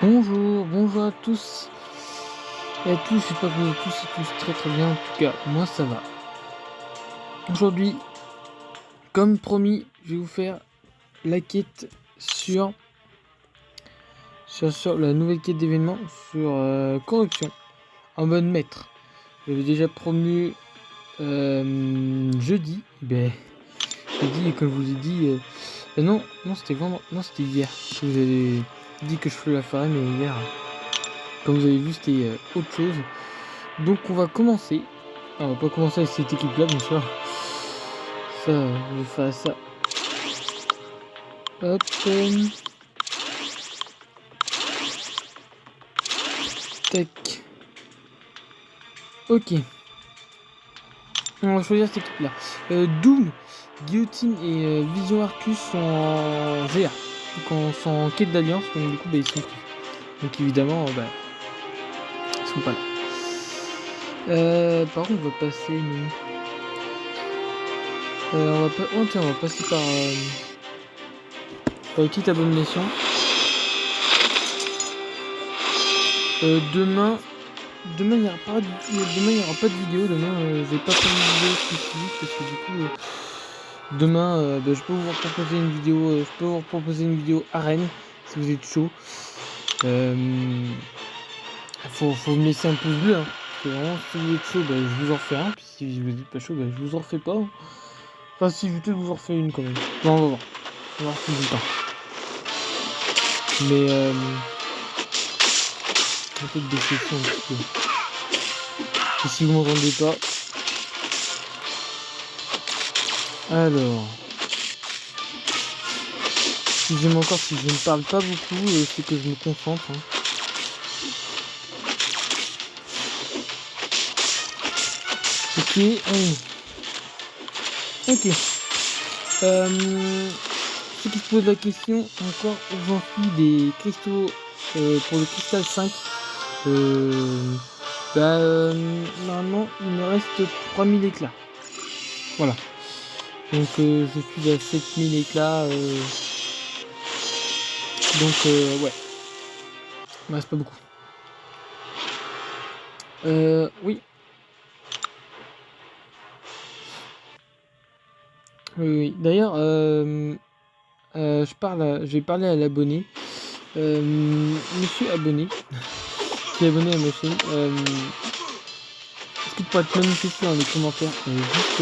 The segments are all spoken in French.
Bonjour à tous et à tous, j'espère que vous êtes tous et tous très très bien, en tout cas moi ça va. Aujourd'hui, comme promis, je vais vous faire la quête sur la nouvelle quête d'événements sur corruption en mode maître. J'avais déjà promu jeudi, jeudi, comme je vous ai dit, non c'était vraiment, non c'était hier, que vous avez dit que je la ferais, mais hier, comme vous avez vu, c'était autre chose. Donc on va commencer. On va pas commencer avec cette équipe là bien sûr. Ça, je vais faire ça. Hop. Tac. Ok. On va choisir cette équipe là. Doom, Guillotine et Vision Arcus sont en GA. Donc sont en quête d'alliance. Donc du coup ils sont plus. Donc évidemment ils sont pas là. Par contre on va passer on va passer par une petite abomination. Demain il n'y aura pas de vidéo. Demain j'ai pas fait une vidéo spécifique parce que du coup demain je peux vous proposer une vidéo arène si vous êtes chaud. Faut me laisser un pouce bleu hein. Parce que vraiment si vous êtes chaud je vous en refais un, puis si vous êtes pas chaud je vous en refais pas. Enfin si je vais vous en refais une quand même. Non, on va voir si j'ai le temps. Mais peut-être baisser le son un petit peu. Et si vous m'entendez pas. Alors. Excusez-moi encore si je ne parle pas beaucoup, c'est que je me concentre. Hein. Ok, allez. Ok. Ceux qui se posent la question, encore où j'en suis des cristaux pour le cristal 5. Normalement, il me reste 3000 éclats. Voilà. Donc, je suis à 7000 éclats. Donc, ouais. Il me reste pas beaucoup. Oui. Oui. D'ailleurs, je vais parler à l'abonné. Monsieur abonné, qui est abonné à ma chaîne. Est-ce que tu pourrais te manifester dans les commentaires, juste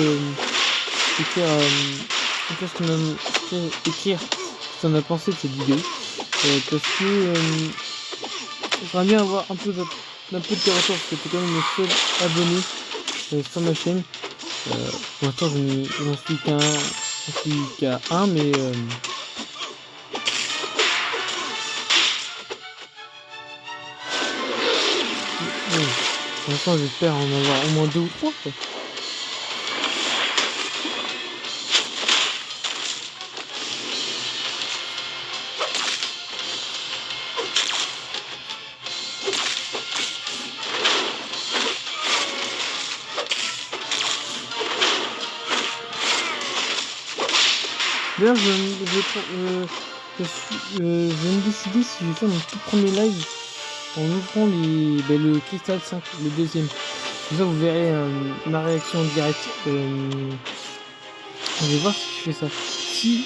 écrire ce qu'on a pensé de cette vidéo, parce que j'aimerais bien avoir un peu de tes retours, parce que tu es quand même le seul abonné sur ma chaîne. Pour l'instant j'en suis qu'à un, mais pour l'instant j'espère en avoir au moins 2 ou 3 quoi. D'ailleurs, je vais me décider si je vais faire mon tout premier live en ouvrant le cristal 5, le deuxième. Comme ça, vous verrez ma réaction en direct. Je vais voir si je fais ça. Si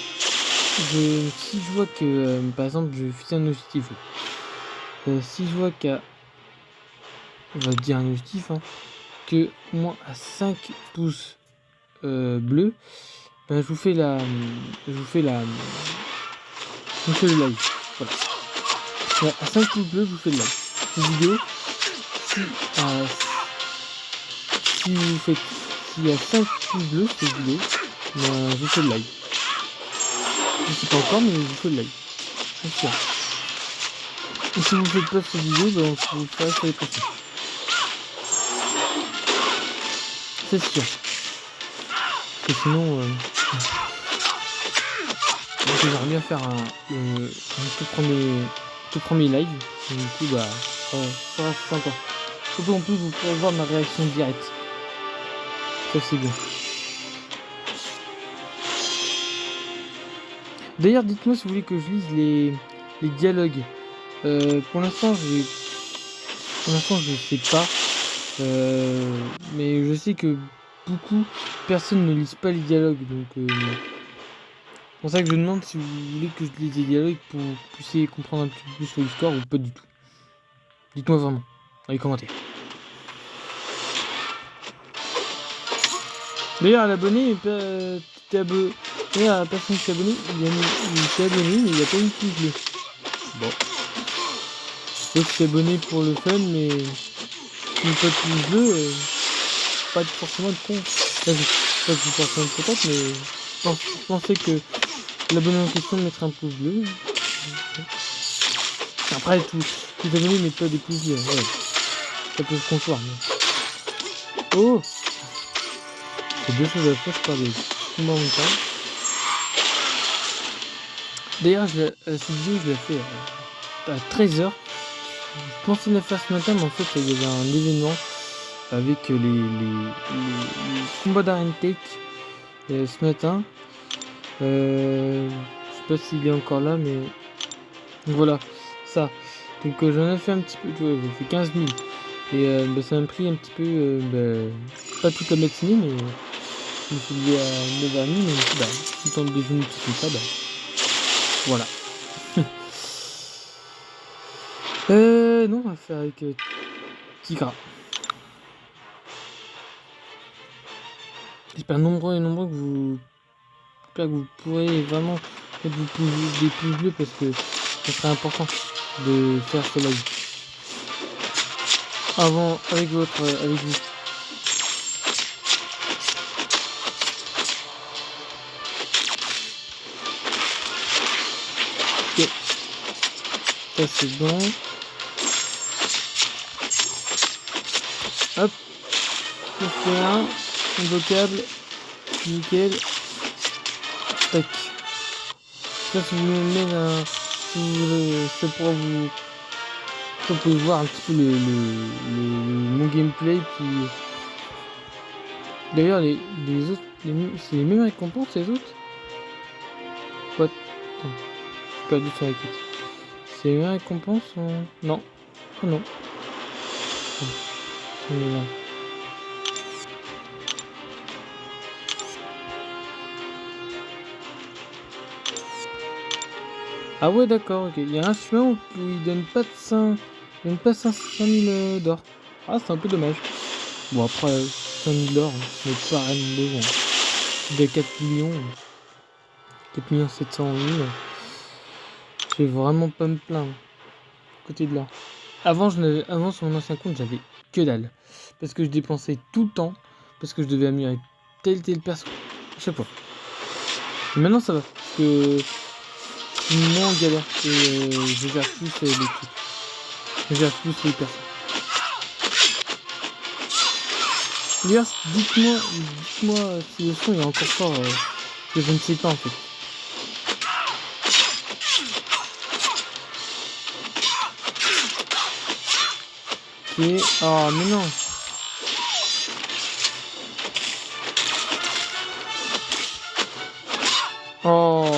je vois que, par exemple, je fais un objectif. Si je vois qu'à, on va dire un objectif, hein, que moins à 5 pouces bleus, je vous fais le live. Voilà. À 5 pouces bleus, je vous fais le live. Cette vidéo, s'il y a 5 pouces bleus cette vidéo, je vous fais le live. Je sais pas encore, mais je vous fais le live. C'est sûr. Et si vous faites pas cette vidéo, je vous le ferai sur les prochaines. C'est sûr. Parce que sinon, j'aimerais bien faire un tout premier live. Et du coup, ça sera sympa. Surtout en plus, vous pourrez voir ma réaction directe. Ça, c'est bien. D'ailleurs, dites-moi si vous voulez que je lise les dialogues Pour l'instant, je sais pas. Mais je sais que beaucoup personnes ne lisent pas les dialogues, donc c'est pour ça que je demande si vous voulez que je lise les dialogues pour que vous puissiez comprendre un petit peu plus sur l'histoire ou pas du tout. Dites-moi vraiment dans les commentaires. D'ailleurs, l'abonné, t'es abonné. D'ailleurs, la personne qui s'est abonnée, il s'est abonné, mais il a pas une pouce bleu. Bon. Je suis abonné pour le fun, mais si pas de pouce bleu, pas forcément de con. Là, je pas forcément de contact, mais je pensais que l'abonné en question mettrait un pouce bleu. Après, tous les abonnés mettent pas des pouces bleus. Ouais. Ça peut se concevoir. Mais... Oh! C'est deux choses à faire, je parle des combats en même temps. D'ailleurs, cette vidéo, je l'ai fait à 13h. Je pensais la faire ce matin, mais en fait, il y avait un événement avec les combats d'Arène Tech ce matin. Je sais pas s'il est encore là, mais voilà, ça. Donc j'en ai fait un petit peu, j'ai fait 15 000. Et ça m'a pris un petit peu, pas toute la matinée, mais je me suis dit à 9h30, mais tout le temps de déjeuner, tout comme ça, voilà. Non, on va faire avec Tigra. J'espère nombreux que vous pourrez vraiment mettre des pouces bleus parce que ça serait important de faire ce live. Avant, avec vous. Ok. Ça c'est bon. Hop. On fait un vocable. Nickel. Tac. Ça, si vous mettez ça pourra vous... Vous pouvez voir un petit peu mon gameplay. Puis... D'ailleurs, les autres... c'est les mêmes récompenses, les autres? What? J'ai perdu sur la quête. C'est les mêmes récompenses Non. Oh non. On est là. Ah ouais, d'accord, ok. Il y a un chemin où il donne pas de 5... Il donne pas 5000 d'or. Ah, c'est un peu dommage. Bon, après, 5000 d'or, mais pas rien de besoin. De 4 millions. 4 700 000. Je vais vraiment pas me plaindre. Côté de là. Avant, sur mon ancien compte, j'avais que dalle. Parce que je dépensais tout le temps. Parce que je devais améliorer tel perso. À chaque fois. Et maintenant, ça va. Parce que... moins en galère. Et je gère plus les trucs. Je gère plus les personnes. D'ailleurs, dites-moi si le son est encore fort. Que je ne sais pas en fait. Ok. Oh, mais non. Oh.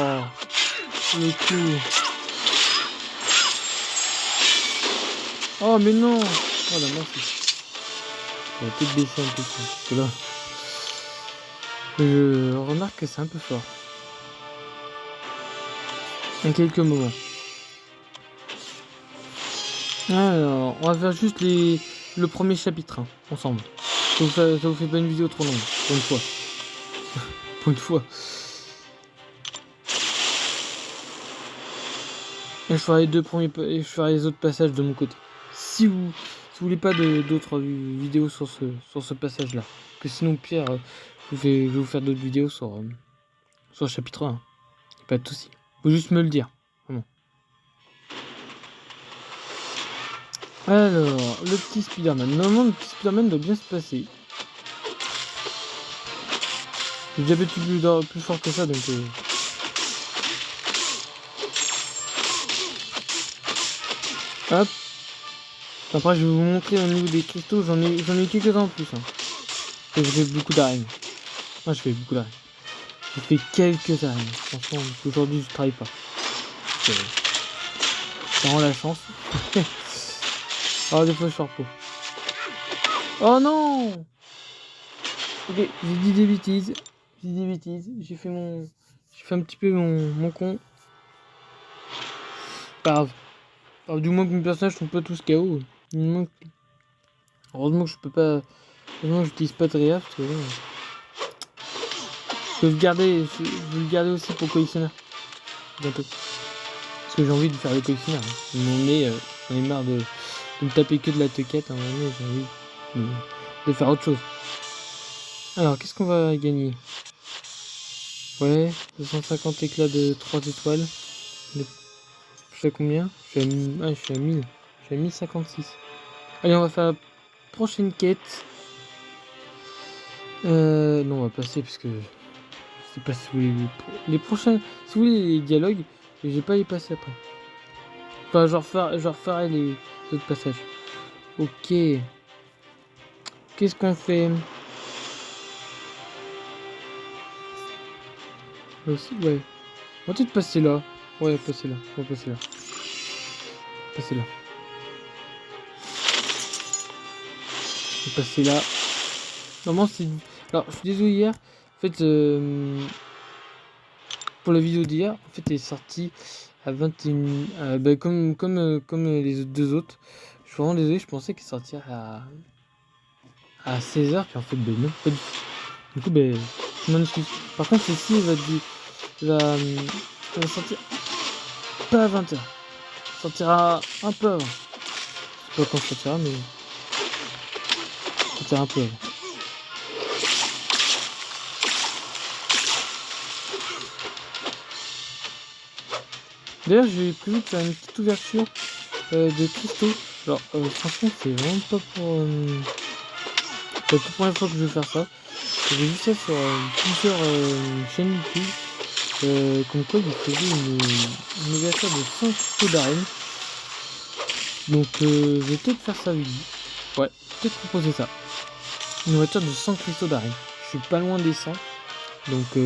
Le coup. Oh, mais non. Oh la mince. On va peut-être baisser un peu ça. Parce que là. Je remarque que c'est un peu fort. En quelques moments. Alors, on va faire juste le premier chapitre ensemble. Ça vous fait pas une vidéo trop longue, pour une fois. Pour une fois. Et je ferai je ferai les autres passages de mon côté. Si vous voulez pas d'autres vidéos sur ce passage-là. Que sinon, Pierre, je vais vous faire d'autres vidéos sur le chapitre 1. Pas de soucis. Faut juste me le dire. Vraiment. Alors, le petit Spider-Man. Normalement, le petit Spider-Man doit bien se passer. J'ai déjà battu plus fort que ça, donc... Hop. Après, je vais vous montrer au niveau des cristaux. J'en ai quelques-uns en plus. Et je fais beaucoup d'arènes. Moi, je fais beaucoup d'arènes. Je fais quelques arènes. Franchement, aujourd'hui, je travaille pas. Ça rend la chance. Alors des fois je suis repos. Oh non. Ok, j'ai dit des bêtises. J'ai dit des bêtises. J'ai fait un petit peu mon con. Pas grave. Alors, du moins que mes personnages sont pas tous KO. Heureusement que je peux pas. Heureusement que j'utilise pas de réa parce que je vais le garder aussi pour collectionneur. Bientôt. Parce que j'ai envie de faire le collectionneur. J'en ai marre de me taper que de la tequette. À un moment donné, j'ai envie de faire autre chose. Alors, qu'est-ce qu'on va gagner? Ouais, 250 éclats de 3 étoiles. Je sais combien? Je suis à 1000. Je suis à 1056. Allez, on va faire la prochaine quête. Non, on va passer parce que je sais pas si vous voulez les prochains. Si vous voulez les dialogues, je vais pas les passer après. Enfin, je referai les autres passages. Ok. Qu'est-ce qu'on fait? Aussi, ouais. On va peut-être passer là. Ouais, passer là. On va passer là. Passer là. On va passer là. Normalement, c'est. Alors, je suis désolé hier. En fait, pour la vidéo d'hier, en fait, elle est sortie à 21. Bah, comme les deux autres. Je suis vraiment désolé, je pensais qu'elle sortirait à 16h, puis en fait, ben non, pas du tout. Du coup, ben, je m'en excuse. Par contre, celle-ci, elle va sortir pas à 20h. Elle sortira un peu avant. Je sais pas quand ça sortira, mais elle sortira un peu avant. D'ailleurs, j'ai prévu de faire une petite ouverture de cristaux. Alors, franchement, c'est vraiment pas pour. C'est la toute première fois que je vais faire ça. J'ai vu ça sur plusieurs chaînes YouTube. Comme quoi, ils faisaient une ouverture de 5 cristaux d'arène. Donc, je vais peut-être faire ça avec vous. Ouais, peut-être proposer ça. Une ouverture de 100 cristaux d'arène. Je suis pas loin des 100. Donc,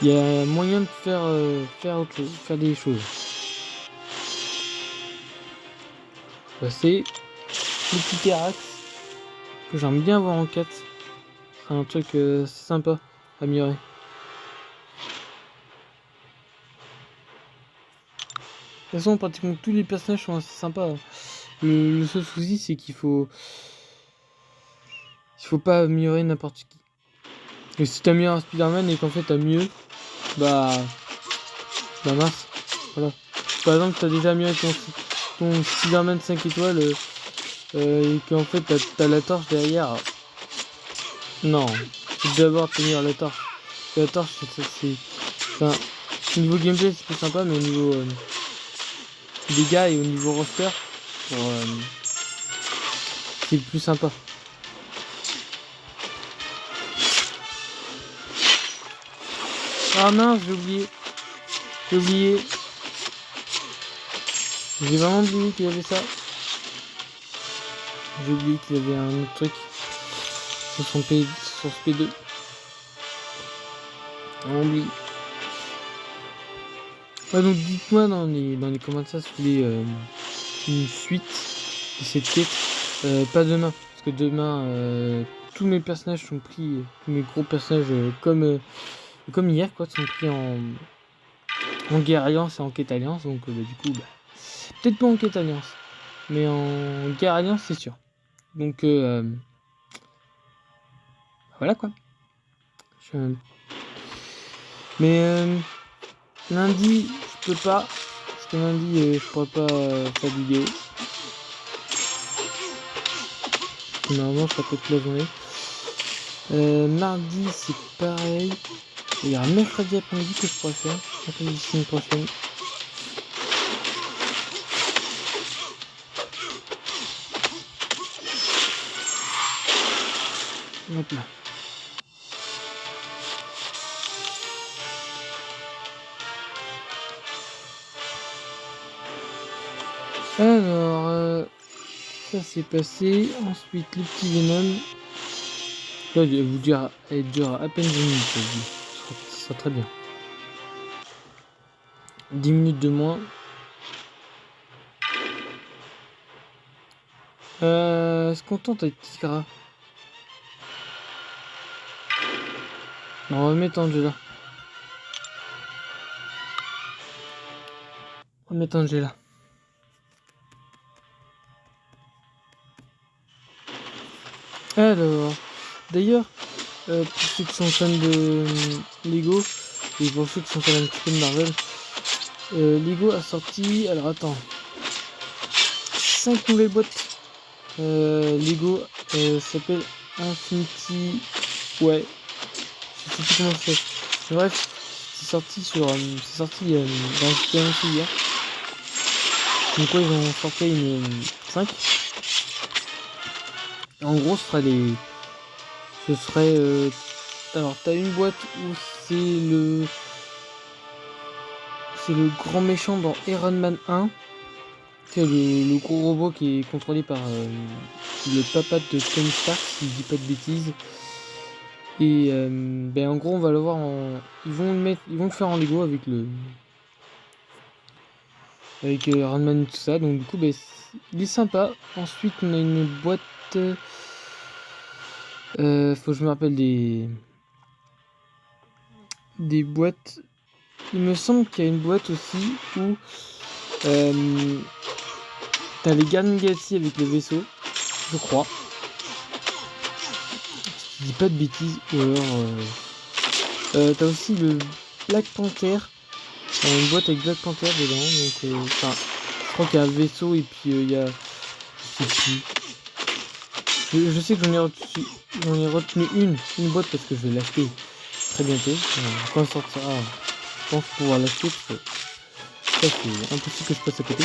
il y a moyen de faire autre chose, faire des choses. C'est le petit Terax que j'aime bien avoir en 4. C'est un truc sympa à améliorer. De toute façon, pratiquement tous les personnages sont assez sympas. Le seul souci, c'est qu'il faut pas améliorer n'importe qui. Et si t'améliores un Spider-Man et qu'en fait t'as mieux, bah mince, voilà. Par exemple, t'as déjà amélioré ton Spider-Man 5 étoiles et qu'en fait t'as la torche derrière. Non, faut d'abord tenir la torche. La torche, c'est enfin, au niveau gameplay c'est plus sympa, mais au niveau dégâts et au niveau roster, c'est plus sympa. Ah mince, j'ai oublié. J'ai vraiment oublié qu'il y avait ça. J'ai oublié qu'il y avait un autre truc sur ce P2. On oublie. Ouais, donc dites-moi dans les commentaires si vous voulez une suite de cette quête. Pas demain, parce que demain tous mes personnages sont pris, tous mes gros personnages comme hier quoi, sont pris en guerre alliance et en quête alliance. Donc du coup, peut-être pas en quête alliance, mais en guerre alliance c'est sûr. Donc voilà quoi. Mais lundi, je peux pas. Parce que lundi, je pourrais pas faire de vidéo. Normalement, je ferai toute la journée. Mardi, c'est pareil. Il y a un mercredi après-midi que je pourrais faire. Mercredi, semaine prochaine. Hop là. Alors, ça s'est passé. Ensuite, le petit Venom. Là, je vais vous dire, elle dure à peine 10 minutes. Ça sera très bien. 10 minutes de moins. Se contente avec Kikara. On va mettre Angela. On va mettre Angela. Alors, d'ailleurs, pour ceux qui sont fans de Lego, et pour ceux qui sont fans un petit peu de Marvel, Lego a sorti, alors attends, 5 nouvelles boîtes. Lego s'appelle Infinity, ouais, je sais plus comment c'est. Bref, c'est sorti dans le système aussi hier. Donc quoi, ils ont sorti une 5. En gros, ce serait alors t'as une boîte où c'est le grand méchant dans Iron Man 1. C'est le gros robot qui est contrôlé par le papa de Tony Stark, si je dis pas de bêtises. Et ben en gros on va le voir ils vont le faire en Lego avec Iron Man et tout ça. Donc du coup ben, il est sympa. Ensuite on a une boîte. Faut que je me rappelle des boîtes. Il me semble qu'il y a une boîte aussi où t'as les Gardiens de Galaxy avec le vaisseau, je crois. Je dis pas de bêtises. Ou alors t'as aussi le Black Panther. Une boîte avec Black Panther dedans. Donc je crois qu'il y a un vaisseau et puis il y a. Je sais plus. Je sais que j'en ai retenu une boîte parce que je vais l'acheter très bientôt. Quand elle sortira, je pense pouvoir l'acheter parce que ça c'est impossible que je passe à côté.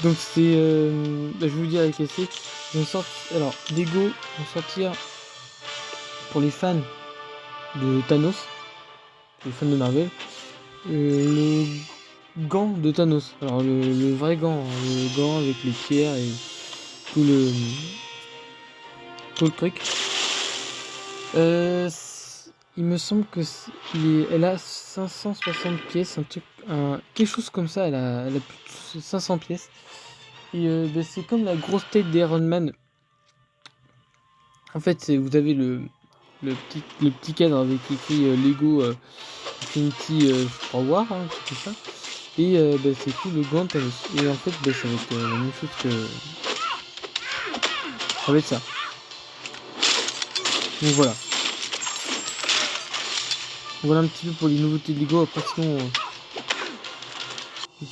Donc c'est, je vais vous dire avec c'est. Alors Lego vont sortir pour les fans de Thanos, les fans de Marvel, le gant de Thanos. Alors le vrai gant, hein, le gant avec les pierres et tout le truc. Il me semble que elle a 560 pièces, quelque chose comme ça. Elle a plus de 500 pièces. Et ben, c'est comme la grosse tête d'Iron Man. En fait, vous avez le petit cadre avec écrit Lego Infinity War, hein, tout ça. Et ben, c'est tout le gant Thanos. Et en fait, ben, ça va être la même chose que. Ça va être ça. Donc voilà. Voilà un petit peu pour les nouveautés de Lego. Après, sinon.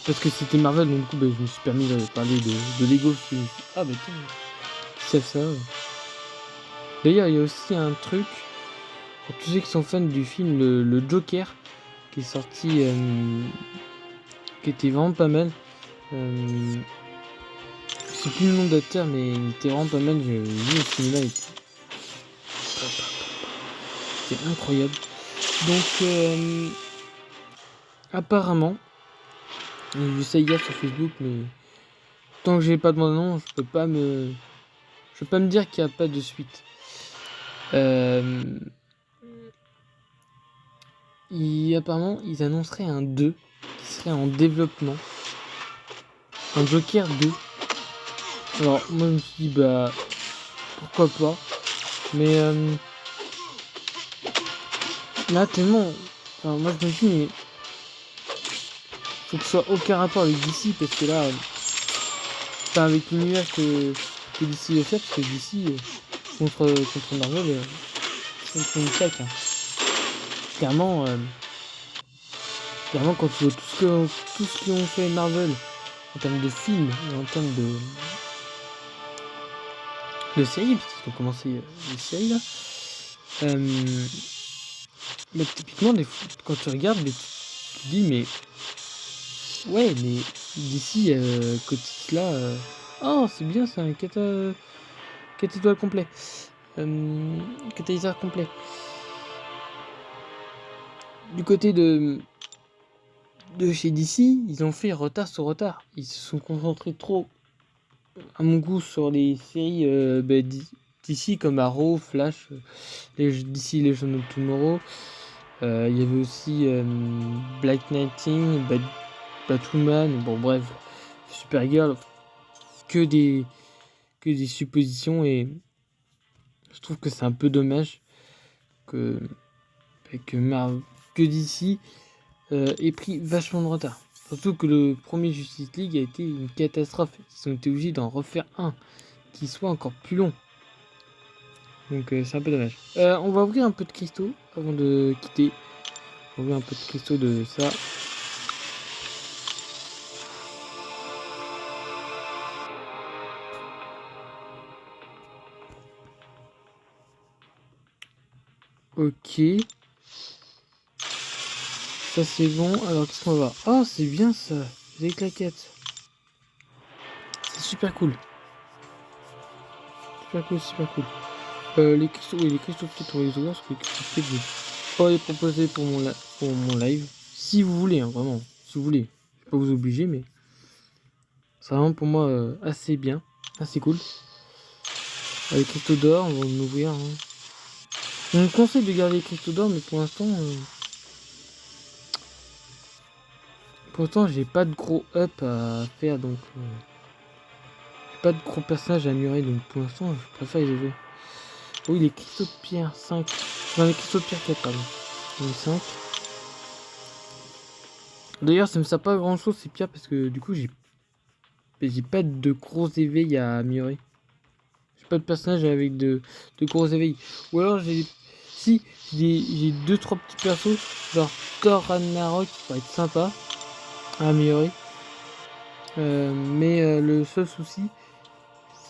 Parce que c'était Marvel, donc du coup, ben, je me suis permis de parler de Lego. Parce que je me suis dit, ah, bah tiens, qui savent ça. D'ailleurs, il y a aussi un truc. Pour tous ceux qui sont fans du film le Joker, qui est sorti. Qui était vraiment pas mal. Je sais plus le nom d'acteur, mais il était vraiment pas mal. J'ai vu au cinéma, c'était incroyable. Donc, apparemment, j'ai vu ça hier sur Facebook, mais tant que j'ai pas de mon nom, je peux pas me dire qu'il n'y a pas de suite. Apparemment, ils annonceraient un 2 qui serait en développement. Un Joker 2. Alors, moi, je me suis dit, bah, pourquoi pas. Mais, là, tellement. Enfin, moi, je me dis, mais. Faut que ce soit aucun rapport avec DC, parce que là. Pas avec l'univers que DC le fait, parce que DC, contre Marvel, c'est une claque. Hein. Clairement, quand tu vois tout ce qu'ils ont fait Marvel, en termes de films, et en termes de séries, parce qu'ils ont commencé les séries là. Mais typiquement, quand tu regardes, mais tu te dis, mais ouais, mais d'ici, côté là, oh, c'est bien, c'est un cathédrale complet, catalyseur complet. Du côté de chez DC, ils ont fait retard sur retard. Ils se sont concentrés trop, à mon goût, sur les séries DC comme Arrow, Flash, DC Legend of Tomorrow. Il y avait aussi Black Knighting, Batwoman, bon bref, Supergirl. que des suppositions et je trouve que c'est un peu dommage que DC ait pris vachement de retard. Surtout que le premier Justice League a été une catastrophe. Ils ont été obligés d'en refaire un qui soit encore plus long. Donc c'est un peu dommage. On va ouvrir un peu de cristaux avant de quitter. On va ouvrir un peu de cristaux de ça. Ok. Ça c'est bon. Alors qu'est-ce qu'on va... Oh c'est bien ça. Les claquettes. C'est super cool. Super cool, super cool. Les cristaux, oui, les cristaux peut-être on va les ouvrir parce que les cristaux peut-être je vais pas les proposer pour mon live. Si vous voulez, hein, vraiment. Si vous voulez. Je vais pas vous obliger, mais c'est vraiment pour moi assez bien. Assez cool. Les cristaux d'or, on va en ouvrir. Hein. On me conseille de garder les cristaux d'or, mais pour l'instant, j'ai pas de gros up à faire, donc j'ai pas de gros personnages à améliorer, donc pour l'instant, je préfère les ouvrir. Oui, les cristaux de pierre 5. Non, les cristaux de pierre 4, pardon. Les 5. D'ailleurs, ça me sert pas à grand chose ces pierres parce que du coup, j'ai pas de gros éveils à améliorer. J'ai pas de personnage avec de gros éveils. Ou alors, si, j'ai 2-3 petits persos, genre Thor Ragnarok qui pourrait être sympa à améliorer. Mais le seul souci,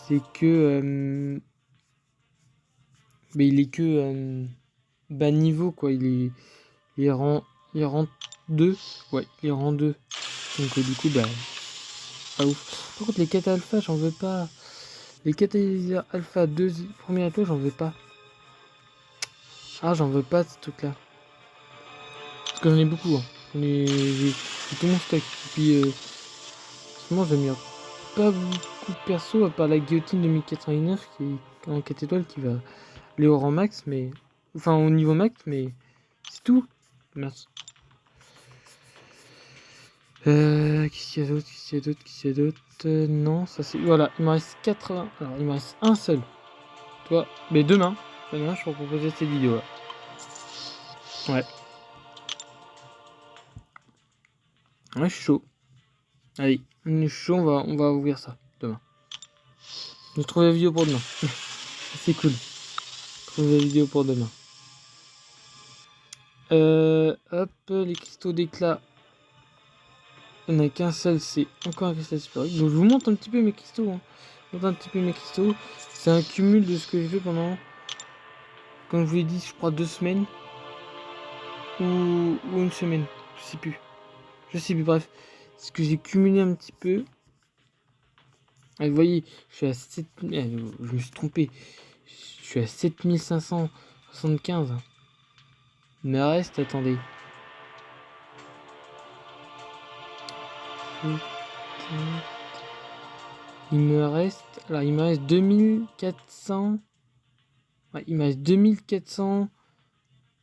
c'est que il est que bas niveau quoi. Il est rang 2. Ouais, il est rang 2. Donc du coup, bah, pas ouf. Par contre, les 4 alpha, j'en veux pas. Les catalyseurs alpha 2 première étoile, j'en veux pas. Ah, j'en veux pas ce truc là. Parce que j'en ai beaucoup. Hein. J'ai tout mon stock. Et puis, franchement, j'aime bien pas beaucoup de perso à part la guillotine de 1409 qui est en 4 étoiles qui va aller au rang max, mais. Enfin, au niveau max, mais c'est tout. Merci. Qu'est-ce qu'il y a d'autre? Qu'est-ce qu'il y a d'autre? Qu'est-ce qu'il y a d'autre? Non, ça c'est. Voilà, il me reste 80. Alors, il me reste un seul. Toi, mais demain, je vais vous proposer cette vidéo là. Ouais. Ouais, je suis chaud. Allez, on est chaud, on va ouvrir ça demain. Je trouve la vidéo pour demain. C'est cool. Je trouve la vidéo pour demain. Hop, les cristaux d'éclat. Il n'y en a qu'un seul, c'est encore un cristal supérieur. Donc je vous montre un petit peu mes cristaux. Hein. Je vous montre un petit peu mes cristaux. C'est un cumul de ce que j'ai fait pendant, comme je vous l'ai dit, je crois 2 semaines. Ou une semaine. Je sais plus. Je sais plus, bref. C'est ce que j'ai cumulé un petit peu. Ah, vous voyez, je suis à 7... je me suis trompé. Je suis à 7575. Il me reste, attendez. Il me reste... Alors, il me reste 2400... Ouais, il me reste 2400...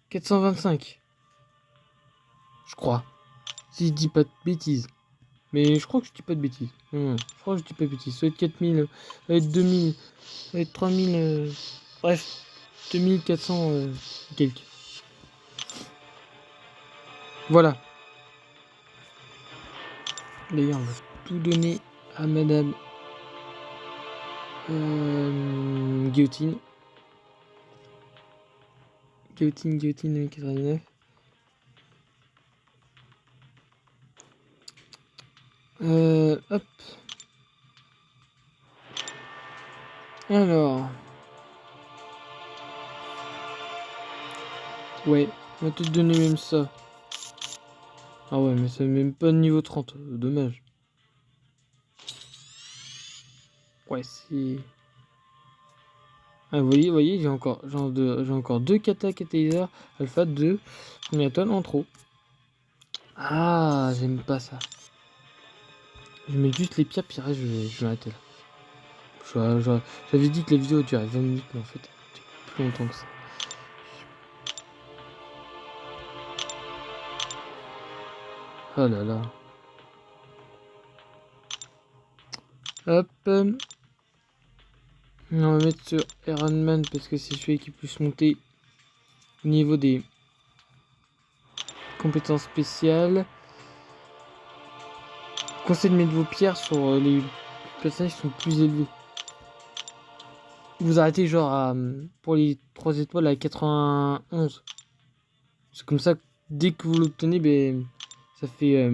425. Je crois. Si je dis pas de bêtises. Mais je crois que je dis pas de bêtises. Non, je crois que je dis pas de bêtises. Ça va être 4000... Ça va être 2000... Ça va être 3000... Bref. 2400 quelques. Voilà. D'ailleurs, on va tout donner à Madame Guillotine. Guillotine 2089. Hop. Alors. Ouais, on va te donner même ça. Ah ouais, mais c'est même pas niveau 30. Dommage. Ouais, si. Ah, vous voyez, j'ai encore deux catalyseurs alpha 2 première tonne en trop. Ah, j'aime pas ça. Je mets juste les pierres, puis après, je vais m'arrêter là. J'avais dit que la vidéo durait 20 minutes, mais en fait, c'est plus longtemps que ça. Oh là là. Hop. On va mettre sur Iron Man parce que c'est celui qui peut se monter au niveau des compétences spéciales. Conseil de mettre vos pierres sur les personnages qui sont plus élevés. Vous arrêtez genre à, pour les 3 étoiles à 91. C'est comme ça, dès que vous l'obtenez, ben, ça fait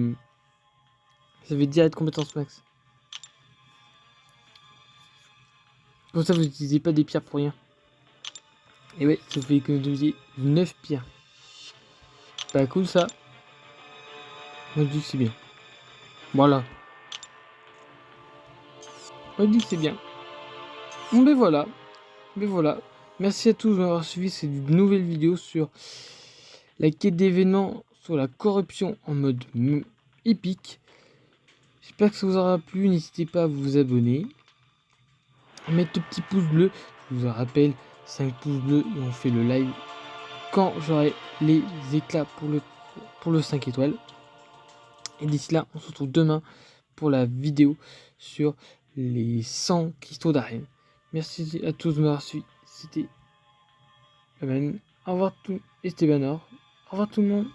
direct compétence max. Comme ça, vous n'utilisez pas des pierres pour rien. Et ouais, ça vous fait économiser 9 pierres. Pas cool ça. Moi je dis que c'est bien. Voilà. Moi je dis que c'est bien. Bon ben voilà. Ben voilà. Merci à tous de m'avoir suivi cette nouvelle vidéo sur la quête d'événements sur la corruption en mode épique. J'espère que ça vous aura plu. N'hésitez pas à vous abonner. Mettre le petit pouce bleu. Je vous en rappelle, 5 pouces bleus et on fait le live quand j'aurai les éclats pour le 5 étoiles. Et d'ici là, on se retrouve demain pour la vidéo sur les 100 cristaux d'arène. Merci à tous de m'avoir suivi. C'était Amen. Au revoir tout. Et c'était Banor. Au revoir tout le monde.